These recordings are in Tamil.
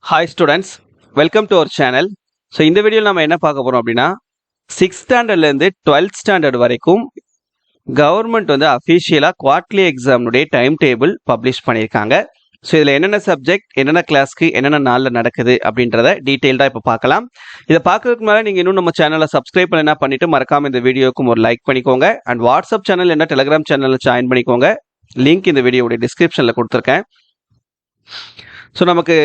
Hi students, welcome to our channel. So இந்த வீடியோவில் நம்ம என்ன பார்க்க போகிறோம் அப்படின்னா, 6th ஸ்டாண்டர்ட்லேருந்து 12th ஸ்டாண்டர்ட் வரைக்கும் கவர்மெண்ட் வந்து அஃபீஷியலாக குவார்ட்லி எக்ஸாமுடைய டைம் டேபிள் பப்ளிஷ் பண்ணியிருக்காங்க. ஸோ இதில் என்னென்ன சப்ஜெக்ட், என்னென்ன கிளாஸ்க்கு என்னென்ன நாளில் நடக்குது அப்படின்றத டீட்டெயில்டாக இப்போ பார்க்கலாம். இதை பார்க்கறதுக்கு மேலே நீங்கள் இன்னும் நம்ம சேனலை சப்ஸ்கிரைப் பண்ணலாம், பண்ணிவிட்டு மறக்காமல் இந்த வீடியோக்கும் ஒரு லைக் பண்ணிக்கோங்க. அண்ட் வாட்ஸ்அப் சேனல் என்ன டெலிகிராம் சேனலில் ஜாயின் பண்ணிக்கோங்க. லிங்க் இந்த வீடியோடைய டிஸ்கிரிப்ஷனில் கொடுத்துருக்கேன். ஸோ நமக்கு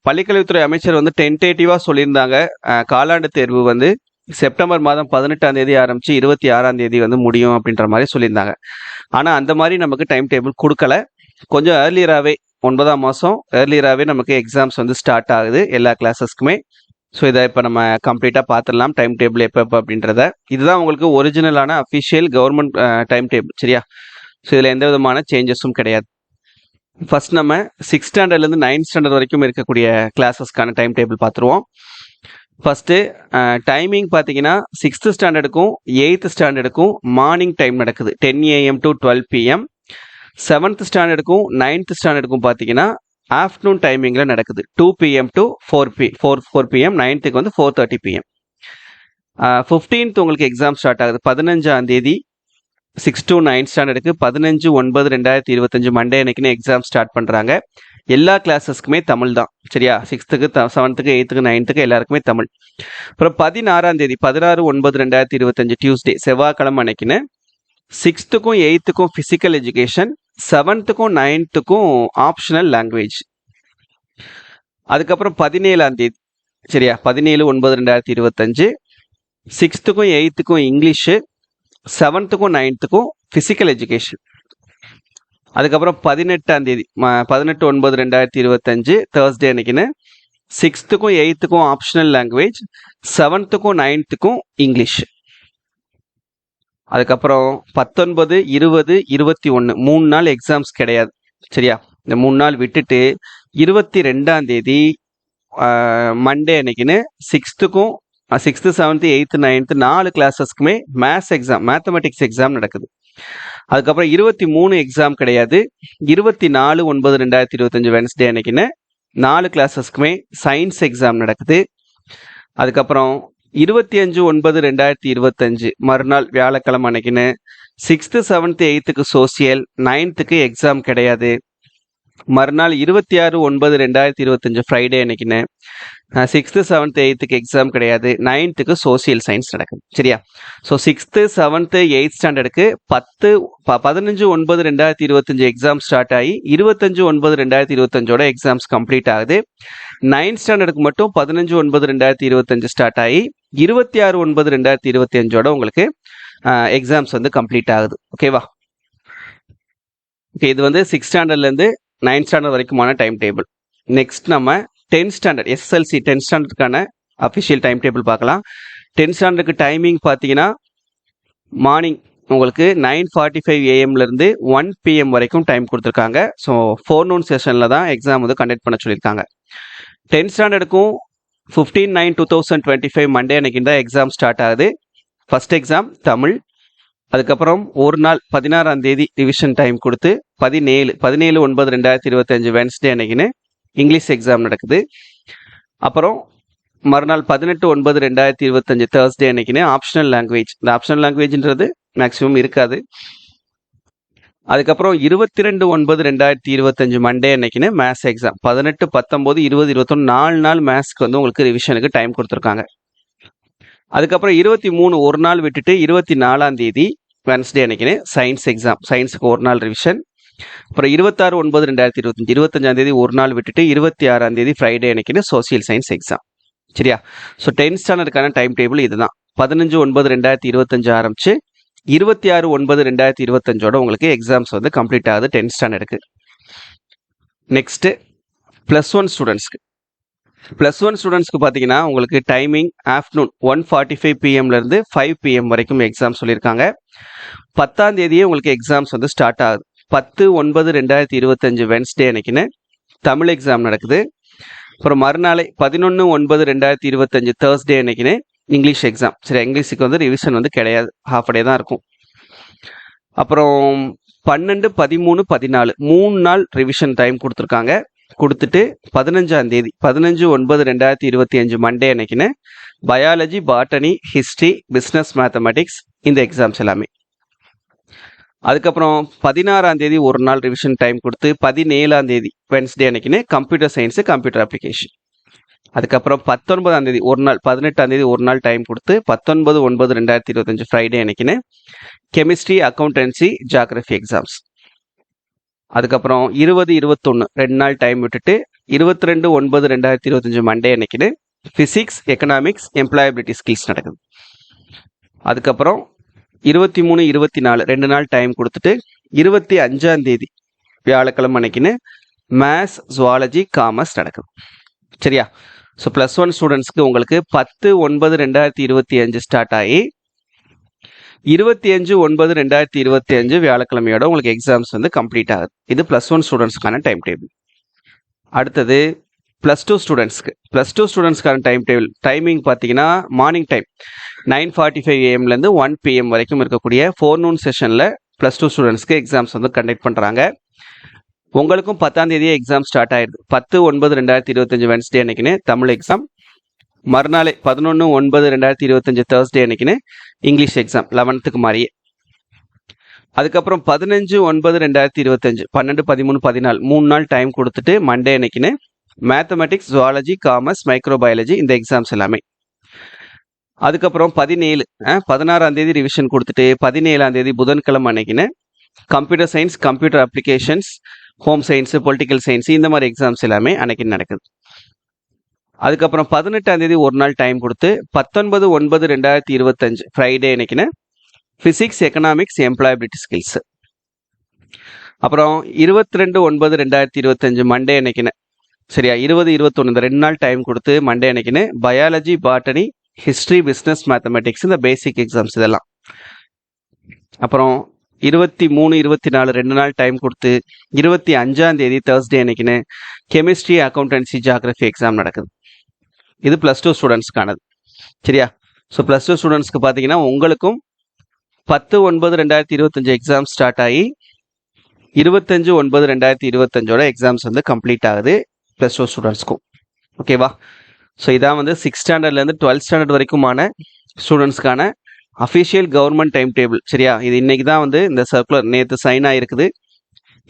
பள்ளிக்கல்வித்துறை அமைச்சர் வந்து டென்டேட்டிவாக சொல்லியிருந்தாங்க, காலாண்டு தேர்வு வந்து செப்டம்பர் மாதம் 18ஆம் தேதி ஆரம்பித்து 26ஆம் தேதி வந்து முடியும் அப்படின்ற மாதிரி சொல்லியிருந்தாங்க. ஆனால் அந்த மாதிரி நமக்கு டைம் டேபிள் கொடுக்கல. கொஞ்சம் ஏர்லியராகவே 9ஆம் மாதம் ஏர்லியராகவே நமக்கு எக்ஸாம்ஸ் வந்து ஸ்டார்ட் ஆகுது எல்லா கிளாஸஸ்க்குமே. ஸோ இதை இப்போ நம்ம கம்ப்ளீட்டாக பார்த்துடலாம், டைம் டேபிள் எப்போ அப்படின்றத. இதுதான் உங்களுக்கு ஒரிஜினலான அஃபிஷியல் கவர்மெண்ட் டைம் டேபிள், சரியா? ஸோ இதில் எந்த விதமான சேஞ்சஸும் கிடையாது. ஃபர்ஸ்ட் நம்ம 6th ஸ்டாண்டர்ட்லேருந்து 9th ஸ்டாண்டர்ட் வரைக்கும் இருக்கக்கூடிய கிளாஸஸ்க்கான டைம் டேபிள் பார்த்துருவோம். ஃபர்ஸ்ட்டு டைமிங் பார்த்தீங்கன்னா 6th ஸ்டாண்டர்டுக்கும் 8th ஸ்டாண்டர்டுக்கும் மார்னிங் டைம் நடக்குது, 10 AM to 12 PM. 7th ஸ்டாண்டர்டுக்கும் 9th ஸ்டாண்டர்டுக்கும் பார்த்தீங்கன்னா ஆஃப்டர்நூன் டைமிங்கில் நடக்குது, 2 PM to 4 PM. 9th வந்து 4:30 PM. 15th உங்களுக்கு எக்ஸாம் ஸ்டார்ட் ஆகுது 15ஆம் தேதி. 6 to 9 ஸ்டாண்டர்டுக்கு 15/9/2025 மண்டே அன்னைக்குன்னு எக்ஸாம் ஸ்டார்ட் பண்ணுறாங்க. எல்லா கிளாஸஸ்க்குமே தமிழ் தான், சரியா? 6th 7th 8th 9th எல்லாருக்குமே தமிழ். அப்புறம் 16ஆம் தேதி 16/9/2025 டியூஸ்டே செவ்வாய்க்கிழமை அன்னைக்குன்னு 6th 8th physical education, 7th 9th optional language. அதுக்கப்புறம் 17ஆம் தேதி, சரியா? 17/9/2025 6th 8th English, 7th 9th physical education. அதுக்கப்புறம் 18ஆம் தேதி 18/9/2025 தேர்ஸ்டே அன்னைக்குன்னு 6th 8th optional language, 7th 9th English. அதுக்கப்புறம் 19, 20, 21 3 நாள் எக்ஸாம்ஸ் கிடையாது, சரியா? இந்த 3 நாள் விட்டுட்டு 22ஆம் தேதி மண்டே அன்னைக்குன்னு 6th 7th 8th 9th 4 கிளாஸஸ்க்குமே மேத்ஸ் எக்ஸாம், மேத்தமெட்டிக்ஸ் எக்ஸாம் நடக்குது. அதுக்கப்புறம் 23 எக்ஸாம் கிடையாது. 24/9/2025 வென்ஸ்டே அன்னைக்குன்னு 4 கிளாஸஸ்க்குமே சயின்ஸ் எக்ஸாம் நடக்குது. அதுக்கப்புறம் 25/9/2025 மறுநாள் வியாழக்கிழமை அன்னைக்குன்னு 6th 7th 8th social, 9th exam கிடையாது. மறுநாள் 26/9/2025 ஃப்ரைடே அன்னைக்குன்னு 6th 7th 8th எக்ஸாம் கிடையாது. 9th சோசியல் சயின்ஸ் நடக்குது, சரியா? So 6th 7th 8th ஸ்டாண்டர்டுக்கு 15/9/2025 exam start ஆகி 25/9/2025 எக்ஸாம்ஸ் கம்ப்ளீட் ஆகுது. 9th ஸ்டாண்டர்டுக்கு மட்டும் 15/9/2025 ஸ்டார்ட் ஆகி 26/9/2025 உங்களுக்கு எக்ஸாம்ஸ் வந்து கம்ப்ளீட் ஆகுது, ஓகேவா? ஓகே, இது வந்து 6th ஸ்டாண்டர்ட்லேருந்து 9th ஸ்டாண்டர்ட் வரைக்குமான டைம் டேபிள். நெக்ஸ்ட் நம்ம 10th ஸ்டாண்டர்ட் SSLC 10th ஸ்டாண்டர்டுக்கான அஃபிஷியல் டைம் டேபிள் பார்க்கலாம். 10th ஸ்டாண்டர்டுக்கு டைமிங் பார்த்தீங்கன்னா மார்னிங் உங்களுக்கு 9:45 AM - 1 PM வரைக்கும் டைம் கொடுத்துருக்காங்க. ஸோ ஃபோர்நூன் செஷனில் தான் எக்ஸாம் வந்து கண்டக்ட் பண்ண சொல்லியிருக்காங்க. 10th ஸ்டாண்டர்டுக்கும் 15/9/2025 மண்டே அன்னைக்கு தான் எக்ஸாம் ஸ்டார்ட் ஆகுது. First exam Tamil. அதுக்கப்புறம் ஒரு நாள் 16ஆம் தேதி ரிவிஷன் டைம் கொடுத்து 17/9/2025 வென்ஸ்டே அன்னைக்குன்னு இங்கிலீஷ் எக்ஸாம் நடக்குது. அப்புறம் மறுநாள் 18/9/2025 தேர்ஸ்டே அன்னைக்குன்னு ஆப்ஷனல் லாங்குவேஜ். இந்த ஆப்ஷனல் லாங்குவேஜ்ன்றது மேக்ஸிமம் இருக்காது. அதுக்கப்புறம் 22/9/2025 மண்டே அன்னைக்குன்னு மேத்ஸ் எக்ஸாம். 18, 19, 20, 21 4 நாள் மேத்ஸ்க்கு வந்து உங்களுக்கு ரிவிஷனுக்கு டைம் கொடுத்துருக்காங்க. அதுக்கப்புறம் 23 ஒரு நாள் விட்டுட்டு 24ஆம் தேதி வென்ஸ்டே அன்னைக்குன்னு சயின்ஸ் எக்ஸாம். சயின்ஸுக்கு ஒரு நாள் ரிவிஷன். அப்புறம் 26/9/2025 25ஆம் தேதி ஒரு நாள் விட்டுட்டு 26ஆம் தேதி ஃப்ரைடே அன்னைக்குன்னு சோசியல் சயின்ஸ் எக்ஸாம், சரியா? ஸோ 10th ஸ்டாண்டர்டுக்கான டைம் டேபிள் இதுதான். 15/9/2025 ஆரம்பிச்சு 26/9/2025 உங்களுக்கு எக்ஸாம்ஸ் வந்து கம்ப்ளீட் ஆகுது 10th ஸ்டாண்டர்டுக்கு. நெக்ஸ்ட்டு +1 ஸ்டூடெண்ட்ஸ்க்கு. +1 ஸ்டூடெண்ட்ஸ்க்கு பார்த்தீங்கன்னா உங்களுக்கு டைமிங் ஆஃப்டர்நூன் 1:45 PM 5 PM வரைக்கும் எக்ஸாம் சொல்லியிருக்காங்க. 10ஆம் தேதியே உங்களுக்கு எக்ஸாம்ஸ் வந்து ஸ்டார்ட் ஆகுது. 10/9/2025 வென்ஸ்டே அன்னைக்குன்னு தமிழ் எக்ஸாம் நடக்குது. அப்புறம் மறுநாளை 11/9/2025 தேர்ஸ்டே அன்னைக்குன்னு இங்கிலீஷ் எக்ஸாம், சரி? இங்கிலீஷுக்கு வந்து ரிவிஷன் வந்து கிடையாது, ஹாஃப் டே தான் இருக்கும். அப்புறம் 12, 13, 14 3 நாள் ரிவிஷன் டைம் கொடுத்துருக்காங்க. கொடுத்துட்டு 15/9/2025 மண்டே அன்னைக்குன்னு biology, botany, history, business mathematics இந்த எக்ஸாம்ஸ் எல்லாமே. அதுக்கப்புறம் 16 ஒரு நாள் ரிவிஷன் டைம் கொடுத்து 17 வென்ஸ்டே அன்னைக்குன்னு கம்ப்யூட்டர் சயின்ஸு, கம்ப்யூட்டர் அப்ளிகேஷன். அதுக்கப்புறம் 19 ஒரு நாள், 18 ஒரு நாள் டைம் கொடுத்து 19/9/2025 ஃப்ரைடே அன்னைக்குன்னு கெமிஸ்ட்ரி, அக்கௌண்டன்சி, ஜியாகிரபி எக்ஸாம்ஸ். அதுக்கப்புறம் 20-21 2 நாள் டைம் விட்டுட்டு 22/9/2025 மண்டே அன்னைக்குன்னு ஃபிசிக்ஸ், எக்கனாமிக்ஸ், எம்ப்ளாயபிலிட்டி ஸ்கில்ஸ் நடக்குது. அதுக்கப்புறம் 23-24 2 நாள் டைம் கொடுத்துட்டு 25 வியாழக்கிழமை அன்னைக்குன்னு மேத்ஸ், ஜுவாலஜி, காமர்ஸ் நடக்குது. சரியா? ஸோ +1 ஸ்டூடெண்ட்ஸ்க்கு உங்களுக்கு 10/9/2025 ஸ்டார்ட் ஆகி 25/9/2025 வியாழக்கிழமையோட உங்களுக்கு எக்ஸாம்ஸ் வந்து கம்ப்ளீட் ஆகுது. இது +1 ஸ்டூடெண்ட்ஸ்க்கான டைம் டேபிள். அடுத்தது +2 ஸ்டூடெண்ட்ஸ்க்கான டைம் டேபிள். டைமிங் பார்த்தீங்கன்னா மார்னிங் டைம் 9:45 AM 1 PM வரைக்கும் இருக்கக்கூடிய ஃபோர்நூன் செஷனில் +2 ஸ்டூடெண்ட்ஸ்க்கு எக்ஸாம்ஸ் வந்து கண்டக்ட் பண்ணுறாங்க. உங்களுக்கும் 10 எக்ஸாம் ஸ்டார்ட் ஆயிடுது. 10/9/2025 வென்ஸ்டே அன்னைக்குன்னு தமிழ் எக்ஸாம். மறுநாளே 11/9/2025 தேர்ஸ்டே அன்னைக்குன்னு இங்கிலீஷ் எக்ஸாம் 11th மாதிரியே. அதுக்கப்புறம் 15/9/2025 12, 13, 14 3 நாள் டைம் கொடுத்துட்டு மண்டே அன்னைக்குன்னு மேத்தமெட்டிக்ஸ், ஜுவாலஜி, காமர்ஸ், மைக்ரோபயாலஜி இந்த எக்ஸாம்ஸ் எல்லாமே. அதுக்கப்புறம் 16 ரிவிஷன் கொடுத்துட்டு 17 புதன்கிழமை அன்னைக்குன்னு computer science, computer applications, home science, political science இந்த மாதிரி எக்ஸாம்ஸ் எல்லாமே அன்னைக்கு நடக்குது. அதுக்கப்புறம் 18 ஒரு நாள் டைம் கொடுத்து 19/9/2025 ஃப்ரைடே அன்னைக்குன்னு ஃபிசிக்ஸ், எக்கனாமிக்ஸ், எம்ப்ளாயபிலிட்டி ஸ்கில்ஸ். அப்புறம் 22/9/2025 மண்டே அன்னைக்குன்னு சரியா 20-21 இந்த 2 நாள் டைம் கொடுத்து மண்டே அன்னைக்குன்னு biology, botany, history, business mathematics இந்த பேசிக் எக்ஸாம்ஸ் இதெல்லாம். அப்புறம் 23-24 2 நாள் டைம் கொடுத்து 25 தேர்ஸ்டே அன்னைக்குன்னு கெமிஸ்ட்ரி, அக்கௌண்டன்சி, ஜியாகிரபி எக்ஸாம் நடக்குது. இது +2 ஸ்டூடெண்ட்ஸ்க்கானது. சரியா? ஸோ +2 ஸ்டூடெண்ட்ஸ்க்கு பார்த்தீங்கன்னா உங்களுக்கும் 10/9/2025 எக்ஸாம் ஸ்டார்ட் ஆகி 25/9/2025 எக்ஸாம்ஸ் வந்து கம்ப்ளீட் ஆகுது +2 ஸ்டூடெண்ட்ஸ்க்கும். ஓகேவா? ஸோ இதான் வந்து 6th ஸ்டாண்டர்ட்லேருந்து 12th ஸ்டாண்டர்ட் வரைக்குமான ஸ்டூடெண்ட்ஸ்க்கான அஃபிஷியல் கவர்மெண்ட் டைம் டேபிள். சரியா? இது இன்னைக்கு தான் வந்து இந்த சர்க்குலர் நேற்று சைன் ஆகிருக்குது.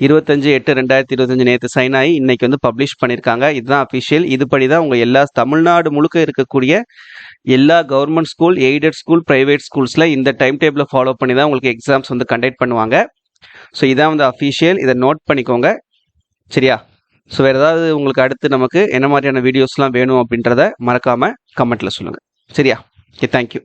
25/8/2025 நேற்று சைன் ஆகி இன்னைக்கு வந்து பப்ளிஷ் பண்ணியிருக்காங்க. இதுதான் அஃபிஷியல். இதுபடி தான் உங்கள் எல்லா தமிழ்நாடு முழுக்க இருக்கக்கூடிய எல்லா government school, aided school, private ஸ்கூல்ஸில் இந்த டைம் டேபிளை ஃபாலோ பண்ணி தான் உங்களுக்கு எக்ஸாம்ஸ் வந்து கண்டக்ட் பண்ணுவாங்க. ஸோ இதான் வந்து அஃபிஷியல். இதை நோட் பண்ணிக்கோங்க. சரியா? ஸோ வேறு ஏதாவது உங்களுக்கு அடுத்து நமக்கு என்ன மாதிரியான வீடியோஸ்லாம் வேணும் அப்படின்றத மறக்காமல் கமெண்ட்டில் சொல்லுங்கள். சரியா? Okay, thank you.